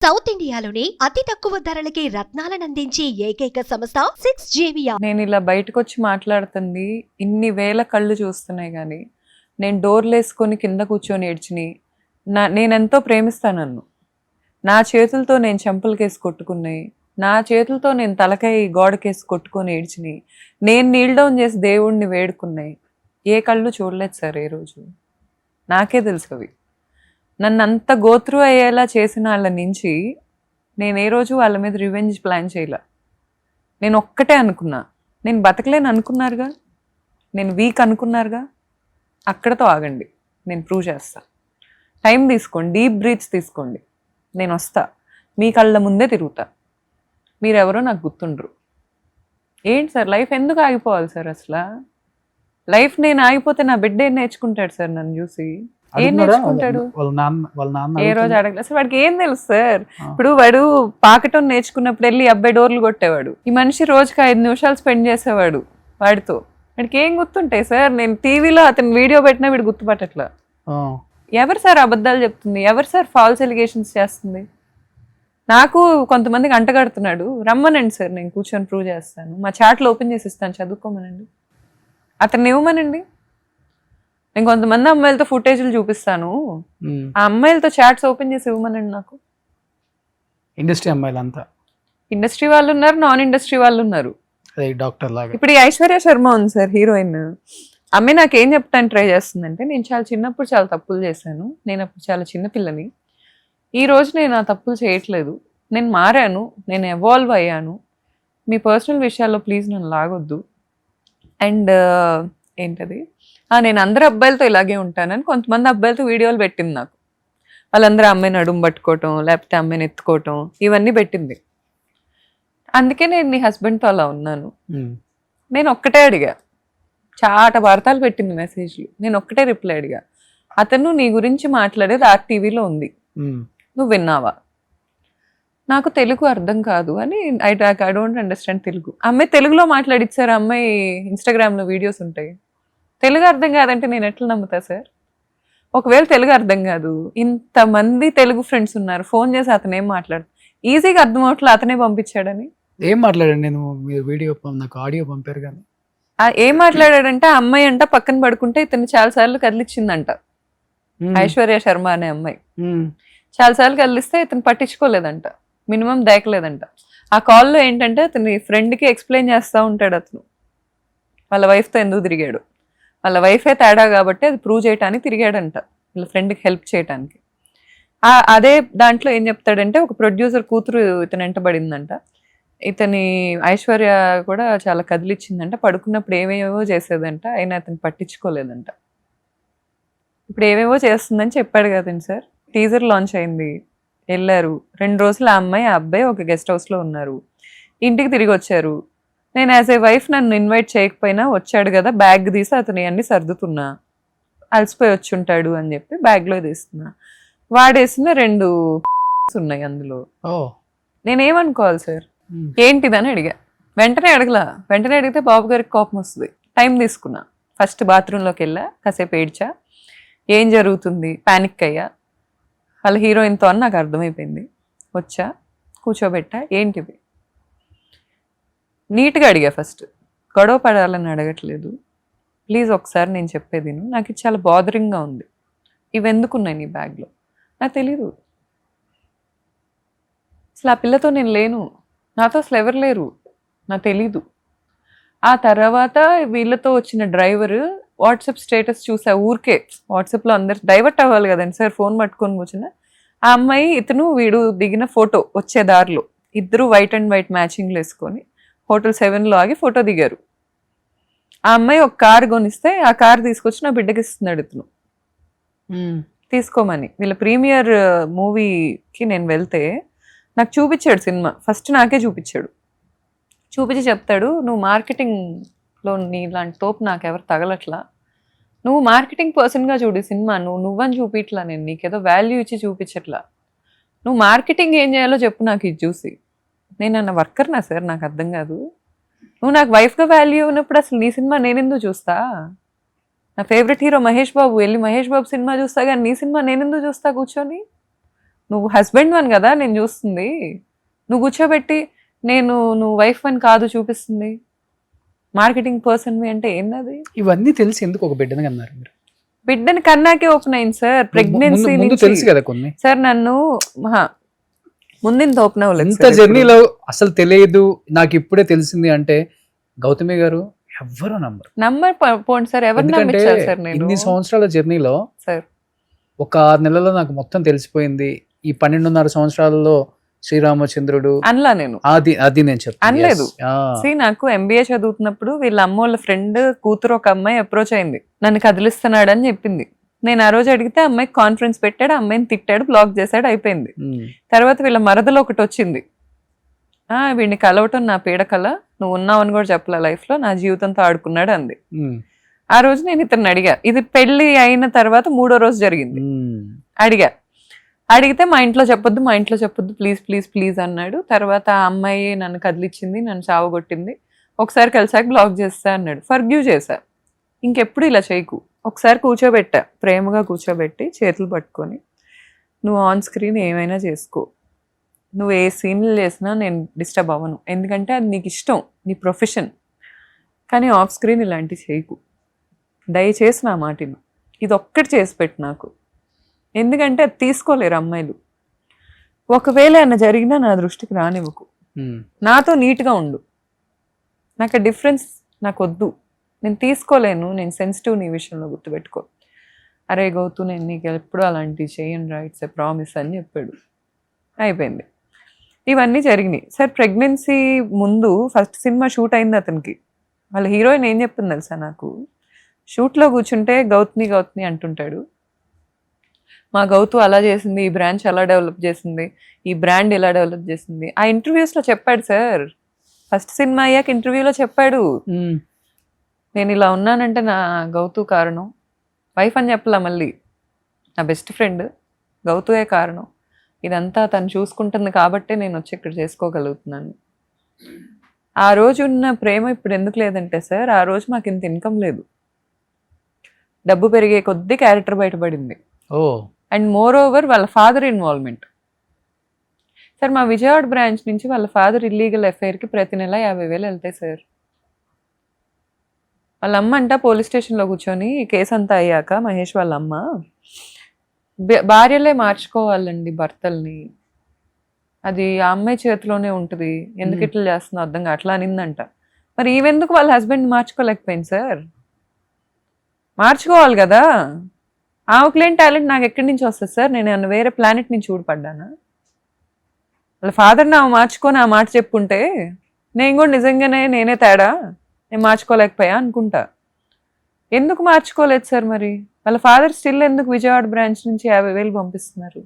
South ఇండియాలోనే అతి తక్కువ ధరలకి రత్నాలనందించే ఏకైక సంస్థ 6JVR. నేను ఇలా బయటకు వచ్చి మాట్లాడుతుంది ఇన్ని వేల కళ్ళు చూస్తున్నాయి కానీ నేను డోర్లు వేసుకొని కింద కూర్చొని ఏడ్చిని నేనెంతో ప్రేమిస్తాను నన్ను. నా చేతులతో నేను చెంపలకేసి కొట్టుకున్నాయి, నా చేతులతో నేను తలకాయ గోడకేసి కొట్టుకొని ఏడ్చిని, నేను నీల్ డౌన్ చేసి దేవుడిని వేడుకున్నాయి. ఏ కళ్ళు చూడలేదు సార్ ఏ రోజు. నాకే తెలుసు అవి. నన్ను అంత గోత్రు అయ్యేలా చేసిన వాళ్ళ నుంచి నేను ఏ రోజు వాళ్ళ మీద రివెంజ్ ప్లాన్ చేయలే. నేను ఒక్కటే అనుకున్నా, నేను బతకలేను అనుకున్నారుగా, నేను వీక్ అనుకున్నారుగా, అక్కడతో ఆగండి, నేను ప్రూవ్ చేస్తా. టైం తీసుకోండి, డీప్ బ్రీత్స్ తీసుకోండి, నేను వస్తా, మీ కళ్ళ ముందే తిరుగుతా. మీరెవరో నాకు గుర్తుండ్రు. ఏంటి సార్ లైఫ్ ఎందుకు ఆగిపోవాలి సార్? అసలు లైఫ్ నేను ఆగిపోతే నా బిడ్డ ఏం నేర్చుకుంటాడు సార్ నన్ను చూసి? ఏం నేర్చుకుంటాడు? ఏ రోజు అడగలేదు అసలు. వాడికి ఏం తెలుసు సార్? ఇప్పుడు వాడు పాకటం నేర్చుకున్నప్పుడు వెళ్ళి అబ్బాయి డోర్లు కొట్టేవాడు. ఈ మనిషి రోజుకి 5 నిమిషాలు స్పెండ్ చేసేవాడు వాడితో. వాడికి ఏం గుర్తుంటాయి సార్? నేను టీవీలో అతను వీడియో పెట్టినా వీడు గుర్తుపట్టట్లా. ఎవరు సార్ అబద్ధాలు చెప్తుంది? ఎవరు సార్ ఫాల్స్ ఎలిగేషన్స్ చేస్తుంది? నాకు కొంతమందికి అంటగడుతున్నాడు. రమ్మనండి సార్, నేను కూర్చొని ప్రూవ్ చేస్తాను. మా చాట్లు ఓపెన్ చేసి ఇస్తాను, చదువుకోమనండి. అతన్ని ఇవ్వమనండి. నేను కొంతమంది అమ్మాయిలతో ఫుటేజ్లు చూపిస్తాను, ఆ అమ్మాయిలతో చాట్స్ ఓపెన్ చేసి ఇవ్వమనండి నాకు. ఇండస్ట్రీ అమ్మాయిలు అంతా, ఇండస్ట్రీ వాళ్ళు ఉన్నారు, నాన్ ఇండస్ట్రీ వాళ్ళు ఉన్నారు. డాక్టర్ లాగా ఇప్పుడు ఈ ఐశ్వర్య శర్మ ఉంది సార్, హీరోయిన్. అమ్మాయి నాకేం చెప్తాను ట్రై చేస్తుందంటే, నేను చాలా చిన్నప్పుడు చాలా తప్పులు చేశాను, నేను అప్పుడు చాలా చిన్నపిల్లని, ఈ రోజు నేను ఆ తప్పులు చేయట్లేదు, నేను మారాను, నేను ఎవాల్వ్ అయ్యాను, మీ పర్సనల్ విషయాల్లో ప్లీజ్ నన్ను లాగొద్దు. అండ్ ఏంటది, నేను అందరు అబ్బాయిలతో ఇలాగే ఉంటానని కొంతమంది అబ్బాయిలతో వీడియోలు పెట్టింది నాకు. వాళ్ళందరూ అమ్మాయిని అడుగు పట్టుకోవటం, లేకపోతే అమ్మాయిని ఎత్తుకోవటం, ఇవన్నీ పెట్టింది. అందుకే నేను నీ హస్బెండ్తో అలా ఉన్నాను. నేను ఒక్కటే అడిగా, చాట వార్తలు పెట్టింది మెసేజ్లు, నేను ఒక్కటే రిప్లై అడిగా, అతను నీ గురించి మాట్లాడేది ఆర్టీవీలో ఉంది, నువ్వు విన్నావా? నాకు తెలుగు అర్థం కాదు అని, ఐ డోంట్ అండర్స్టాండ్ తెలుగు. అమ్మాయి తెలుగులో మాట్లాడిచ్చారు, అమ్మాయి ఇన్స్టాగ్రామ్లో వీడియోస్ ఉంటాయి. తెలుగు అర్థం కాదంటే నేను ఎట్లా నమ్ముతా సార్? ఒకవేళ తెలుగు అర్థం కాదు, ఇంతమంది తెలుగు ఫ్రెండ్స్ ఉన్నారు, ఫోన్ చేసి అతను ఏం మాట్లాడు, ఈజీగా అర్థం అవట్లే అతనే పంపించాడని. ఏం మాట్లాడండి? నేను మీరు వీడియో నాకు ఆడియో పంపారు కానీ ఏం మాట్లాడాడంటే, అమ్మాయి అంట పక్కన పడుకుంటే ఇతను చాలా సార్లు కదిలిచ్చిందంట. ఐశ్వర్య శర్మ అనే అమ్మాయి చాలా సార్లు కదిలిస్తే ఇతను పట్టించుకోలేదంట, మినిమం దేకలేదంట. ఆ కాల్లో ఏంటంటే అతని ఫ్రెండ్కి ఎక్స్ప్లెయిన్ చేస్తూ ఉంటాడు అతను వాళ్ళ వైఫ్తో ఎందుకు తిరిగాడు, వాళ్ళ వైఫే తేడా కాబట్టి అది ప్రూవ్ చేయడానికి తిరిగాడంట, వాళ్ళ ఫ్రెండ్కి హెల్ప్ చేయడానికి. అదే దాంట్లో ఏం చెప్తాడంటే, ఒక ప్రొడ్యూసర్ కూతురు ఇతను వెంటబడిందంట, ఇతని ఐశ్వర్య కూడా చాలా కదిలిచ్చిందంట, పడుకున్నప్పుడు ఏవేవో చేసేదంట, అయినా అతను పట్టించుకోలేదంట. ఇప్పుడు ఏవేవో చేస్తుందని చెప్పాడు కదండి సార్. టీజర్ లాంచ్ అయింది, వెళ్ళారు, 2 రోజులు ఆ అమ్మాయి ఆ అబ్బాయి ఒక గెస్ట్ హౌస్లో ఉన్నారు, ఇంటికి తిరిగి వచ్చారు. నేను యాజ్ ఏ వైఫ్ నన్ను ఇన్వైట్ చేయకపోయినా వచ్చాడు కదా, బ్యాగ్ తీసి అతను అన్ని సర్దుతున్నా, అలసిపోయి వచ్చి ఉంటాడు అని చెప్పి బ్యాగ్లో తీస్తున్నా, వాడేసిన 2 ఉన్నాయి అందులో. నేనేమనుకోవాలి సార్? ఏంటిదని అడిగా, వెంటనే అడిగితే బాబు గారికి కోపం వస్తుంది. టైం తీసుకున్నా, ఫస్ట్ బాత్రూంలోకి వెళ్ళా, కాసేపు ఏడ్చా, ఏం జరుగుతుంది, పానిక్ అయ్యా, వాళ్ళ హీరోయిన్తో అని నాకు అర్థమైపోయింది. వచ్చా, కూర్చోబెట్టా, ఏంటివి నీట్గా అడిగా. ఫస్ట్ గొడవ పడాలని అడగట్లేదు, ప్లీజ్ ఒకసారి నేను చెప్పేది నాకు ఇది చాలా బాదరింగ్గా ఉంది, ఇవి ఎందుకున్నాయి నీ బ్యాగ్లో? నాకు తెలీదు అసలు, ఆ పిల్లతో నేను లేను, నాతో అసలు ఎవరు లేరు, నాకు తెలీదు. ఆ తర్వాత వీళ్ళతో వచ్చిన డ్రైవర్ వాట్సాప్ స్టేటస్ చూసా, ఊరికే వాట్సాప్లో అందరు డైవర్ట్ అవ్వాలి కదండి సార్, ఫోన్ పట్టుకొని కూర్చున్న ఆ అమ్మాయి ఇతను వీడు దిగిన ఫోటో వచ్చే దారిలో, ఇద్దరు వైట్ అండ్ వైట్ మ్యాచింగ్లు వేసుకొని హోటల్ 7లో ఆగి ఫోటో దిగారు. ఆ అమ్మాయి ఒక కారు కొనిస్తే ఆ కారు తీసుకొచ్చి నా బిడ్డకి ఇస్తున్నాడు ఇతను, తీసుకోమని. వీళ్ళ ప్రీమియర్ మూవీకి నేను వెళ్తే నాకు చూపించాడు సినిమా, ఫస్ట్ నాకే చూపించాడు, చూపించి చెప్తాడు, నువ్వు మార్కెటింగ్లో నీ ఇలాంటి తోపు నాకు ఎవరు తగలట్లా, నువ్వు మార్కెటింగ్ పర్సన్గా చూడు సినిమా, నువ్వని చూపించట్లా, నేను నీకేదో వాల్యూ ఇచ్చి చూపించట్లా, నువ్వు మార్కెటింగ్ ఏం చేయాలో చెప్పు నాకు ఇది చూసి. నేను అన్న వర్కర్నా సార్? నాకు అర్థం కాదు. నువ్వు నాకు వైఫ్గా వాల్యూ ఉన్నప్పుడు అసలు నీ సినిమా నేనెందుకు చూస్తా? నా ఫేవరెట్ హీరో మహేష్ బాబు, వెళ్ళి మహేష్ బాబు సినిమా చూస్తా కానీ నీ సినిమా నేనెందుకు చూస్తా కూర్చొని? నువ్వు హస్బెండ్ వన్ కదా నేను చూస్తుంది, నువ్వు కూర్చోబెట్టి నువ్వు వైఫ్ అని కాదు చూపిస్తుంది, మార్కెటింగ్ పర్సన్ అంటే ఏంటది? ఇవన్నీ తెలిసి ఎందుకు ఒక బిడ్డని కన్నారు మీరు? బిడ్డని కన్నాకే ఓపెన్ అయింది సార్. ప్రెగ్నెన్సీ ముందు తెలుసు కదా కొన్ని. సార్ నన్ను ముందు ఓపెన్ అవ్వలేదు. ఎంత జర్నీలో అసలు తెలియదు నాకు ఇప్పుడే తెలిసింది అంటే గౌతమి గారు ఎవ్వరు నంబర్ పోండి సార్, ఎవరు ఎందుకంటే నమ్మించారు సార్? నేను ఇన్ని సంవత్సరాల జర్నీలో సార్ ఒక 6 నెలల్లో నాకు మొత్తం తెలిసిపోయింది. ఈ 12.5 సంవత్సరాలలో శ్రీరామచంద్రుడు అనలా నేను, అది నేను చెప్తాను అనలేదు. నాకు MBA చదువుతున్నప్పుడు వీళ్ళ అమ్మోళ్ళ ఫ్రెండ్ కూతురు ఒక అమ్మాయి అప్రోచ్ అయింది, నన్ను కదిలిస్తున్నాడు అని చెప్పింది. నేను ఆ రోజు అడిగితే అమ్మాయికి కాన్ఫరెన్స్ పెట్టాడు, అమ్మాయిని తిట్టాడు, బ్లాక్ చేశాడు, అయిపోయింది. తర్వాత వీళ్ళ మరదలో ఒకటి వచ్చింది, వీడిని కలవటం నా పీడకల, నువ్వు ఉన్నావని కూడా చెప్పలే లైఫ్ లో, నా జీవితంతో ఆడుకున్నాడు అంది. ఆ రోజు నేను ఇతన్ని అడిగా, ఇది పెళ్లి అయిన తర్వాత 3వ రోజు జరిగింది. అడిగితే మా ఇంట్లో చెప్పొద్దు ప్లీజ్ ప్లీజ్ ప్లీజ్ అన్నాడు. తర్వాత ఆ అమ్మాయి నన్ను కదిలిచ్చింది, నన్ను చావగొట్టింది, ఒకసారి కలిసాక బ్లాక్ చేస్తా అన్నాడు. ఫర్గ్యూ చేశా, ఇంకెప్పుడు ఇలా చేయకు. ఒకసారి కూర్చోబెట్టా, ప్రేమగా కూర్చోబెట్టి చేతులు పట్టుకొని, నువ్వు ఆన్ స్క్రీన్ ఏమైనా చేసుకో, నువ్వు ఏ సీన్లు చేసినా నేను డిస్టర్బ్ అవ్వను, ఎందుకంటే అది నీకు ఇష్టం, నీ ప్రొఫెషన్, కానీ ఆఫ్ స్క్రీన్ ఇలాంటివి చేయకు, దయచేసి నా మాటిని, ఇది ఒక్కటి చేసి పెట్టు నాకు, ఎందుకంటే అది తీసుకోలేరు అమ్మాయిలు. ఒకవేళ అన్న జరిగినా నా దృష్టికి రానివ్వకు, నాతో నీట్గా ఉండు, నాకు ఆ డిఫరెన్స్ నాకు వద్దు, నేను తీసుకోలేను, నేను సెన్సిటివ్ నీ విషయంలో, గుర్తుపెట్టుకో. అరే గౌతు నేను నీకు ఎప్పుడు అలాంటివి చేయను రా, ఇట్స్ ఎ ప్రామిస్ అని చెప్పాడు. అయిపోయింది. ఇవన్నీ జరిగినాయి సార్. ప్రెగ్నెన్సీ ముందు ఫస్ట్ సినిమా షూట్ అయింది అతనికి. వాళ్ళ హీరోయిన్ ఏం చెప్తుంది తెలుసా నాకు, షూట్లో కూర్చుంటే గౌతమి అంటుంటాడు, మా గౌతు అలా చేసింది, ఈ బ్రాంచ్ అలా డెవలప్ చేసింది, ఈ బ్రాండ్ ఇలా డెవలప్ చేసింది. ఆ ఇంటర్వ్యూస్లో చెప్పాడు సార్, ఫస్ట్ సినిమా అయ్యాక ఇంటర్వ్యూలో చెప్పాడు, నేను ఇలా ఉన్నానంటే నా గౌతు కారణం, వైఫ్ అని చెప్పలా, మళ్ళీ నా బెస్ట్ ఫ్రెండ్ గౌతుయే కారణం, ఇదంతా తను చూసుకుంటుంది కాబట్టే నేను వచ్చి ఇక్కడ చేసుకోగలుగుతున్నాను. ఆ రోజు ఉన్న ప్రేమ ఇప్పుడు ఎందుకు లేదంటే సార్, ఆ రోజు మాకు ఇంత ఇన్కమ్ లేదు, డబ్బు పెరిగే కొద్దీ క్యారెక్టర్ బయటపడింది. అండ్ మోర్ ఓవర్ వాళ్ళ ఫాదర్ ఇన్వాల్వ్మెంట్ సార్. మా విజయవాడ బ్రాంచ్ నుంచి వాళ్ళ ఫాదర్ ఇల్లీగల్ ఎఫ్ఐఆర్కి ప్రతి నెల 50,000 వెళ్తాయి సార్. వాళ్ళ అమ్మ అంట పోలీస్ స్టేషన్లో కూర్చొని కేసు అంతా అయ్యాక, మహేష్ వాళ్ళ అమ్మ, భార్యలే మార్చుకోవాలండి భర్తల్ని, అది ఆ అమ్మాయి చేతిలోనే ఉంటుంది, ఎందుకు ఇట్లా చేస్తుందో అర్థంగా అట్లా అనిందంట. మరి ఈవెందుకు వాళ్ళ హస్బెండ్ మార్చుకోలేకపోయింది సార్? మార్చుకోవాలి కదా. ఆమెకులేని టాలెంట్ నాకు ఎక్కడి నుంచి వస్తుంది సార్? నేను ఏమన్నా వేరే ప్లానెట్ నుంచి ఊడిపడ్డానా? వాళ్ళ ఫాదర్ నా మార్చుకొని ఆ మాట చెప్పుంటే నేను కూడా నిజంగానే నేనే తేడా, నేను మార్చుకోలేకపోయా అనుకుంటా. ఎందుకు మార్చుకోలేదు సార్? మరి వాళ్ళ ఫాదర్ స్టిల్ ఎందుకు విజయవాడ బ్రాంచ్ నుంచి 50,000 పంపిస్తున్నారు?